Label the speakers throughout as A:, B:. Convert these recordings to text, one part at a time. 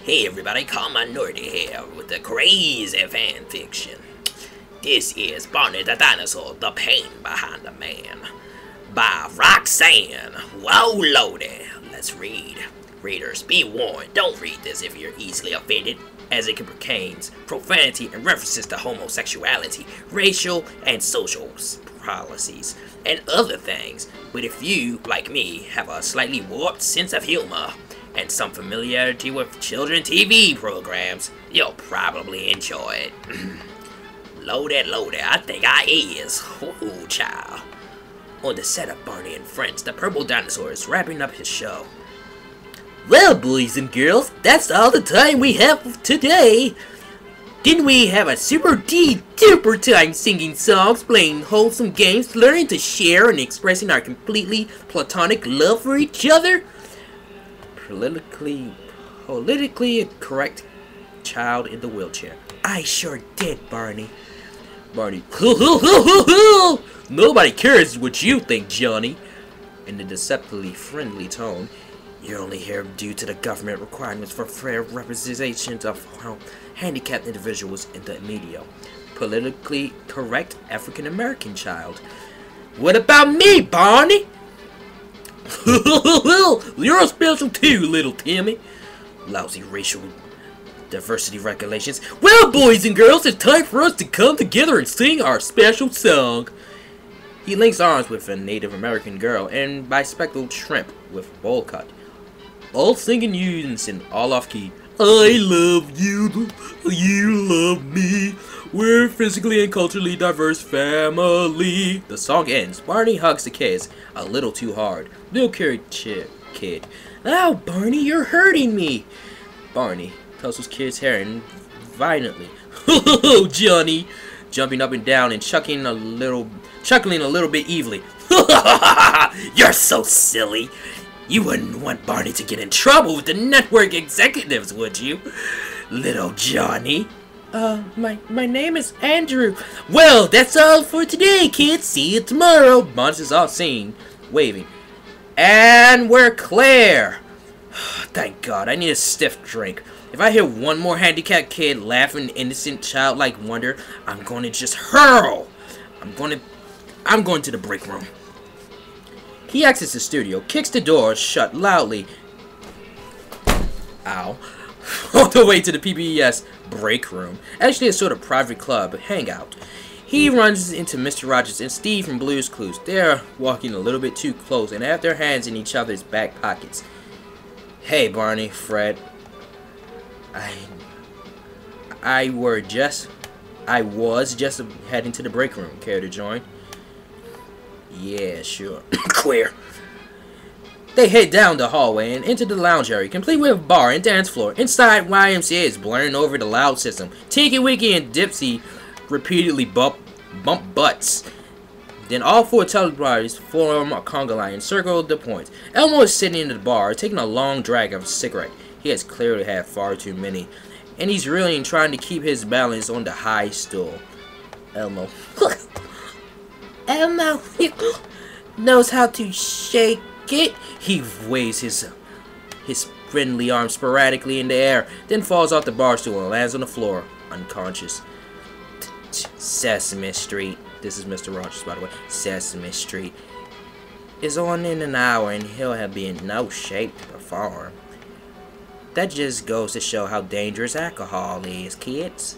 A: Hey everybody, Calm Minority here with the crazy fan fiction. This is Barney the Dinosaur, The Pain Behind the Man, by Roxanne. Whoa, loaded. Let's read. Readers, be warned, don't read this if you're easily offended, as it contains profanity and references to homosexuality, racial and social policies, and other things. But if you, like me, have a slightly warped sense of humor, and some familiarity with children TV programs, you'll probably enjoy it. Loaded, I think I is. Ooh, child. On the set of Barney and Friends, the purple dinosaur is wrapping up his show. Well, boys and girls, that's all the time we have today. Didn't we have a super duper time singing songs, playing wholesome games, learning to share, and expressing our completely platonic love for each other? Politically correct child in the wheelchair. I sure did, Barney. Barney. Nobody cares what you think, Johnny. In a deceptively friendly tone. You're only here due to the government requirements for fair representation of handicapped individuals in the media. Politically correct African American child. What about me, Barney? You're special too, little Timmy. Lousy racial diversity regulations. Well, boys and girls, it's time for us to come together and sing our special song. He links arms with a Native American girl and bispectacled shrimp with bowl cut. All singing unison, all off key. I love you, you love me. We're physically and culturally diverse family. The song ends. Barney hugs the kids a little too hard. They'll carry kid. Ow, Barney, you're hurting me. Barney tussles kid's hair and violently. Oh, Johnny, jumping up and down and chuckling a little bit evilly. You're so silly. You wouldn't want Barney to get in trouble with the network executives, would you, little Johnny? My name is Andrew. Well, that's all for today, kids. See you tomorrow. Monsters off scene, waving. And we're clear. Thank God, I need a stiff drink. If I hear one more handicapped kid laughing innocent childlike wonder, I'm going to just hurl. I'm going to the break room. He exits the studio, kicks the door shut loudly. Ow. On the way to the PBS break room, actually a sort of private club hangout. He runs into Mr. Rogers and Steve from Blue's Clues. They're walking a little bit too close and have their hands in each other's back pockets. Hey, Barney, Fred. I was just heading to the break room. Care to join? Yeah, sure. Clear. They head down the hallway and into the lounge area, complete with a bar and dance floor. Inside, YMCA is blaring over the loud system. Tinky Winky and Dipsy repeatedly bump butts. Then all four teleprompters form a conga line and circle the points. Elmo is sitting in the bar, taking a long drag of a cigarette. He has clearly had far too many, and he's really trying to keep his balance on the high stool. Elmo. Elmo knows how to shake it. He waves his friendly arm sporadically in the air, then falls off the bar stool and lands on the floor, unconscious. Sesame Street. This is Mr. Rogers, by the way. Sesame Street is on in an hour, and he'll be in no shape to perform. That just goes to show how dangerous alcohol is, kids.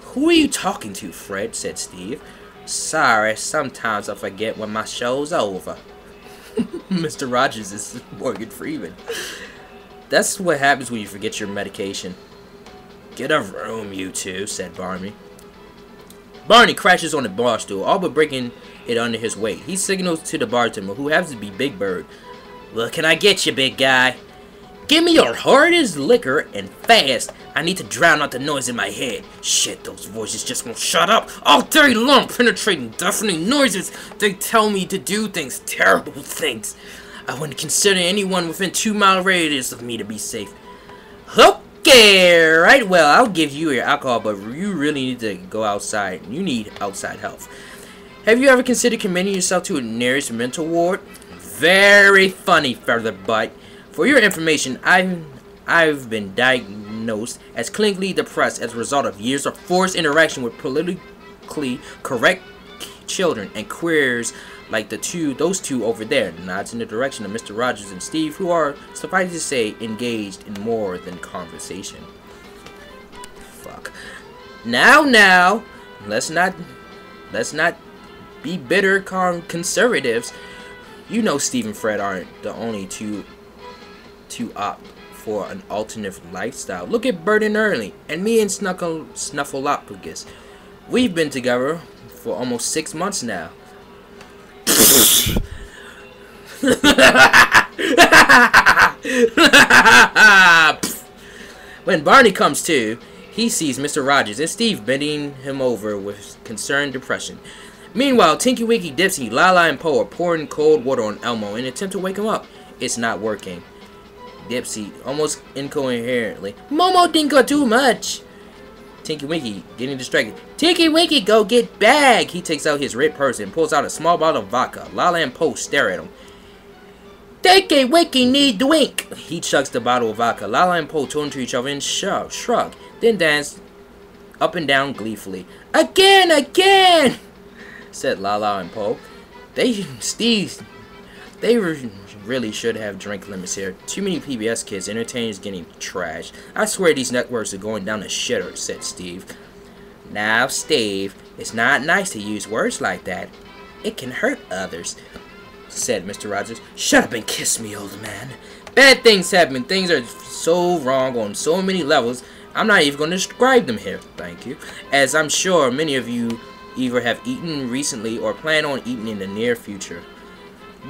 A: Who are you talking to, Fred? Said Steve. Sorry, sometimes I forget when my show's over. Mr. Rogers is Morgan Freeman. That's what happens when you forget your medication. Get a room, you two, said Barney. Barney crashes on the bar stool, all but breaking it under his weight. He signals to the bartender, who happens to be Big Bird. What can I get you, big guy? Give me your hardest liquor and fast. I need to drown out the noise in my head. Shit, those voices just won't shut up. All day long, penetrating, deafening noises. They tell me to do things, terrible things. I wouldn't consider anyone within 2-mile radius of me to be safe. Okay, right, well, I'll give you your alcohol, but you really need to go outside. You need outside help. Have you ever considered committing yourself to a nearest mental ward? Very funny, feather butt. For your information, I've been diagnosed as clinically depressed as a result of years of forced interaction with politically correct children and queers like those two over there. Nods in the direction of Mr. Rogers and Steve, who are, suffice to say, engaged in more than conversation. Fuck. Now, let's not be bitter conservatives. You know Steve and Fred aren't the only two to opt for an alternate lifestyle. Look at Bert and Ernie, and me and Snuffleupagus. We've been together for almost 6 months now. When Barney comes to, he sees Mr. Rogers and Steve bending him over with concerned depression. Meanwhile, Tinky Winky, Dipsy, Lala, and Po are pouring cold water on Elmo in an attempt to wake him up. It's not working. Dipsy, almost incoherently, Momo didn't go too much. Tinky Winky, getting distracted. Tinky Winky, go get bag! He takes out his red purse and pulls out a small bottle of vodka. Lala and Po stare at him. Tinky Winky need to wink! He chugs the bottle of vodka. Lala and Po turn to each other and shrug, then dance up and down gleefully. Again! Said Lala and Po. They really should have drink limits here. Too many PBS kids, entertainers getting trashed. I swear these networks are going down the shitter, said Steve. Now, Steve, it's not nice to use words like that. It can hurt others, said Mr. Rogers. Shut up and kiss me, old man. Bad things happen. Things are so wrong on so many levels. I'm not even going to describe them here, thank you, as I'm sure many of you either have eaten recently or plan on eating in the near future.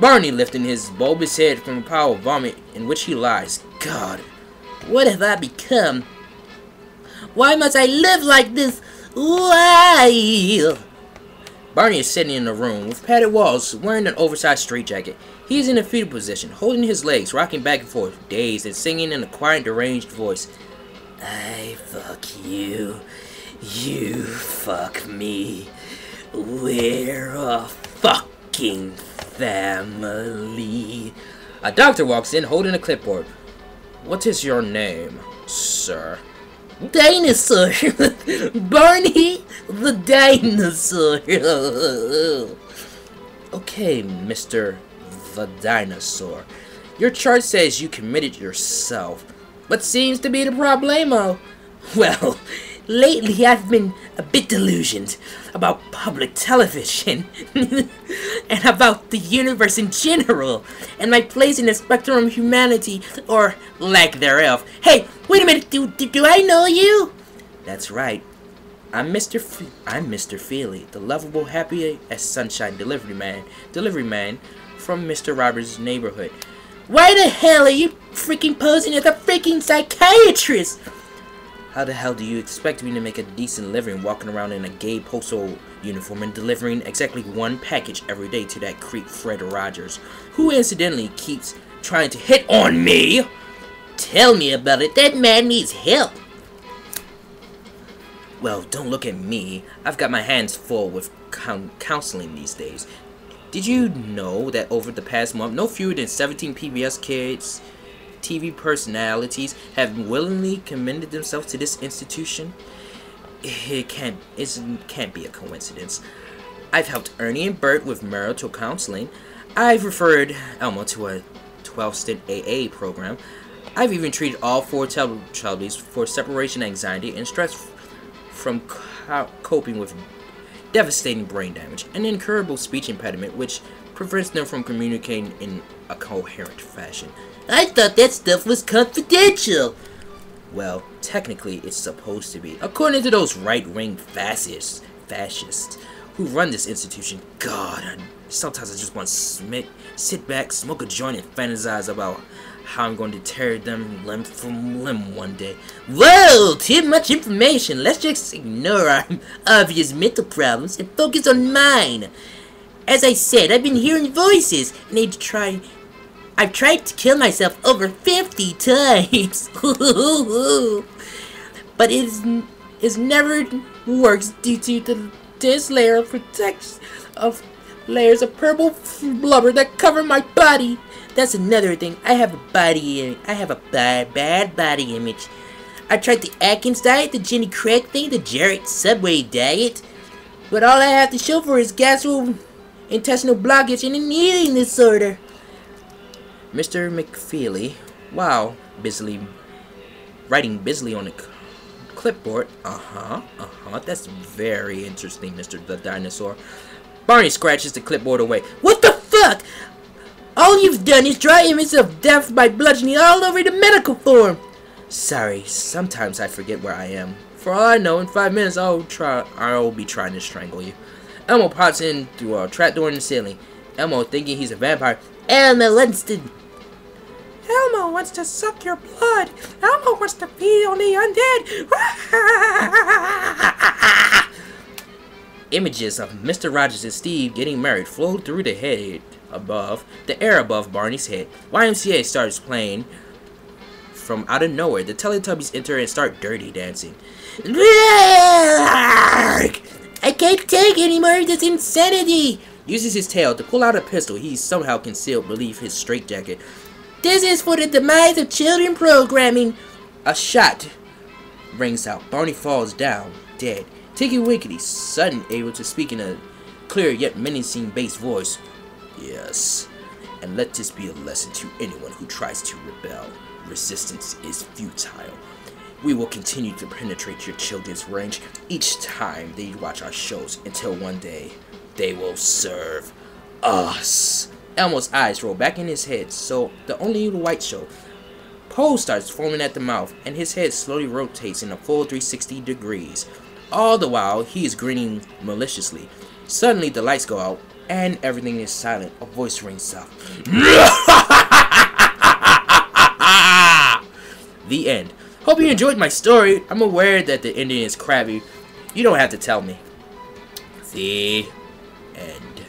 A: Barney lifting his bulbous head from a pile of vomit in which he lies. God, what have I become? Why must I live like this? Why? Barney is sitting in a room with padded walls, wearing an oversized straitjacket. He is in a fetal position, holding his legs, rocking back and forth, dazed, and singing in a quiet, deranged voice. I fuck you. You fuck me. We're a fucking family. A doctor walks in holding a clipboard. What is your name, sir? Dinosaur. Barney the dinosaur. Okay, Mr. the Dinosaur. Your chart says you committed yourself. What seems to be the problemo? Well, lately I've been a bit delusioned about public television and about the universe in general and my place in the spectrum of humanity or lack thereof. Hey, wait a minute, do I know you? That's right. I'm Mr. Feely, the lovable, happy as sunshine delivery man from Mr. Roberts' neighborhood. Why the hell are you freaking posing as a freaking psychiatrist? How the hell do you expect me to make a decent living walking around in a gay postal uniform and delivering exactly one package every day to that creep Fred Rogers, who incidentally keeps trying to hit on me? Tell me about it. That man needs help. Well, don't look at me. I've got my hands full with counseling these days. Did you know that over the past month, no fewer than 17 PBS kids, TV personalities have willingly commended themselves to this institution? It can't be a coincidence. I've helped Ernie and Bert with marital counseling. I've referred Elmo to a 12-step AA program. I've even treated all 4 Teletubbies for separation anxiety and stress from coping with devastating brain damage, an incurable speech impediment which prevents them from communicating in a coherent fashion. I thought that stuff was confidential. Well, technically it's supposed to be, according to those right-wing fascists who run this institution. God, sometimes I just want to sit back, smoke a joint, and fantasize about how I'm going to tear them limb from limb one day. Whoa, too much information. Let's just ignore our obvious mental problems and focus on mine. As I said, I've been hearing voices, and I've tried to kill myself over 50 times. But it never works due to the dense layer of protection of layers of purple blubber that cover my body. That's another thing. I have a bad body image. I tried the Atkins diet, the Jenny Craig thing, the Jarrett Subway diet, but all I have to show for is gastrointestinal blockage and an eating disorder. Mr. McFeely, wow, writing busily on a clipboard. That's very interesting, Mr. the Dinosaur. Barney scratches the clipboard away. What the fuck? All you've done is draw images of death by bludgeoning all over the medical form. Sorry, sometimes I forget where I am. For all I know, in 5 minutes I'll be trying to strangle you. Elmo pops in through a trapdoor in the ceiling. Elmo, thinking he's a vampire. Elmo wants to suck your blood. Elmo wants to feed on the undead. Images of Mr. Rogers and Steve getting married flow through the air above Barney's head. YMCA starts playing. From out of nowhere, the Teletubbies enter and start dirty dancing. I can't take any more of this insanity. Uses his tail to pull out a pistol he's somehow concealed beneath his straitjacket. This is for the demise of children programming. A shot rings out. Barney falls down, dead. Tinky Winky, suddenly able to speak in a clear yet menacing bass voice. Yes, and let this be a lesson to anyone who tries to rebel. Resistance is futile. We will continue to penetrate your children's range each time they watch our shows until one day they will serve us. Elmo's eyes roll back in his head, so the only white show. Poe starts foaming at the mouth, and his head slowly rotates in a full 360 degrees. All the while, he is grinning maliciously. Suddenly, the lights go out, and everything is silent. A voice rings out. The end. Hope you enjoyed my story. I'm aware that the ending is crabby. You don't have to tell me. The end.